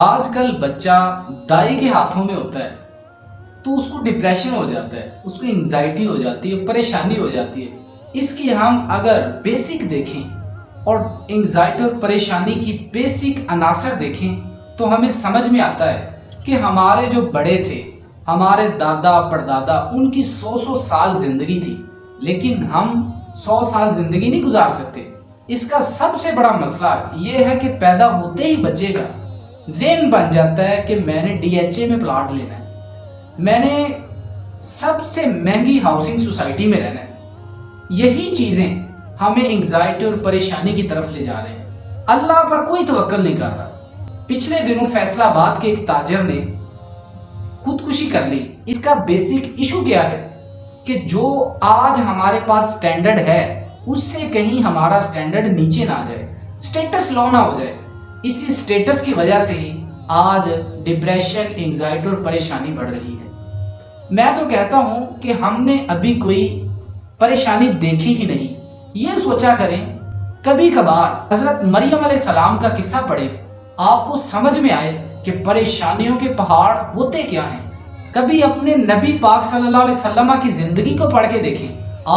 آج کل بچہ دائی کے ہاتھوں میں ہوتا ہے تو اس کو ڈپریشن ہو جاتا ہے، اس کو انگزائٹی ہو جاتی ہے، پریشانی ہو جاتی ہے۔ اس کی ہم اگر بیسک دیکھیں اور انگزائٹی اور پریشانی کی بیسک عناصر دیکھیں تو ہمیں سمجھ میں آتا ہے کہ ہمارے جو بڑے تھے، ہمارے دادا پردادا، ان کی 100 سال زندگی تھی، لیکن ہم 100 سال زندگی نہیں گزار سکتے۔ اس کا سب سے بڑا مسئلہ یہ ہے کہ پیدا ہوتے ہی بچے کا ذہن بن جاتا ہے کہ میں نے DHA میں پلاٹ لینا ہے، میں نے سب سے مہنگی ہاؤسنگ سوسائٹی میں رہنا ہے۔ یہی چیزیں ہمیں انگزائٹی اور پریشانی کی طرف لے جا رہے ہیں۔ اللہ پر کوئی توکل نہیں کر رہا۔ پچھلے دنوں فیصل آباد کے ایک تاجر نے خودکشی کر لی۔ اس کا بیسک ایشو کیا ہے کہ جو آج ہمارے پاس سٹینڈرڈ ہے اس سے کہیں ہمارا سٹینڈرڈ نیچے نہ آ جائے، سٹیٹس لو نہ ہو جائے۔ اسی سٹیٹس کی وجہ سے ہی آج ڈپریشن، انگزائٹی اور پریشانی بڑھ رہی ہے۔ میں تو کہتا ہوں کہ ہم نے ابھی کوئی پریشانی دیکھی ہی نہیں۔ یہ سوچا کریں کبھی کبھار حضرت مریم علیہ السلام کا قصہ پڑھیں، آپ کو سمجھ میں آئے کہ پریشانیوں کے پہاڑ ہوتے کیا ہیں۔ کبھی اپنے نبی پاک صلی اللہ علیہ وسلم کی زندگی کو پڑھ کے دیکھیں،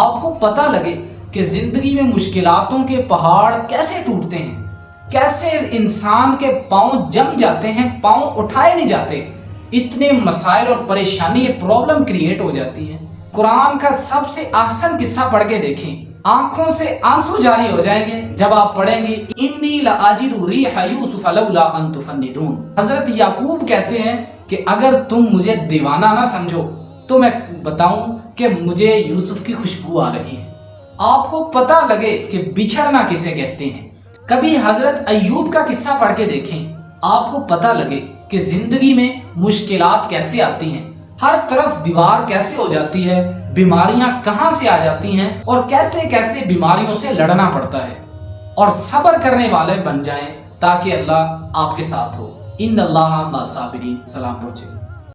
آپ کو پتہ لگے کہ زندگی میں مشکلاتوں کے پہاڑ کیسے ٹوٹتے ہیں، کیسے انسان کے پاؤں جم جاتے ہیں، پاؤں اٹھائے نہیں جاتے، اتنے مسائل اور پریشانی پرابلم کریٹ ہو جاتی ہیں۔ قرآن کا سب سے احسن قصہ پڑھ کے دیکھیں، آنکھوں سے آنسو جاری ہو جائیں گے جب آپ پڑھیں گے انی لاجد ریح یوسف لولا ان تفندون۔ حضرت یعقوب کہتے ہیں کہ اگر تم مجھے دیوانہ نہ سمجھو تو میں بتاؤں کہ مجھے یوسف کی خوشبو آ رہی ہے۔ آپ کو پتہ لگے کہ بچھڑنا کسے کہتے ہیں۔ کبھی حضرت ایوب کا قصہ پڑھ کے دیکھیں، آپ کو پتہ لگے کہ زندگی میں مشکلات کیسے آتی ہیں، ہر طرف دیوار کیسے ہو جاتی ہے، بیماریاں کہاں سے آ جاتی ہیں اور کیسے کیسے بیماریوں سے لڑنا پڑتا ہے، اور صبر کرنے والے بن جائیں تاکہ اللہ آپ کے ساتھ ہو۔ ان اللہ مع الصابرین۔ سلام پہنچے۔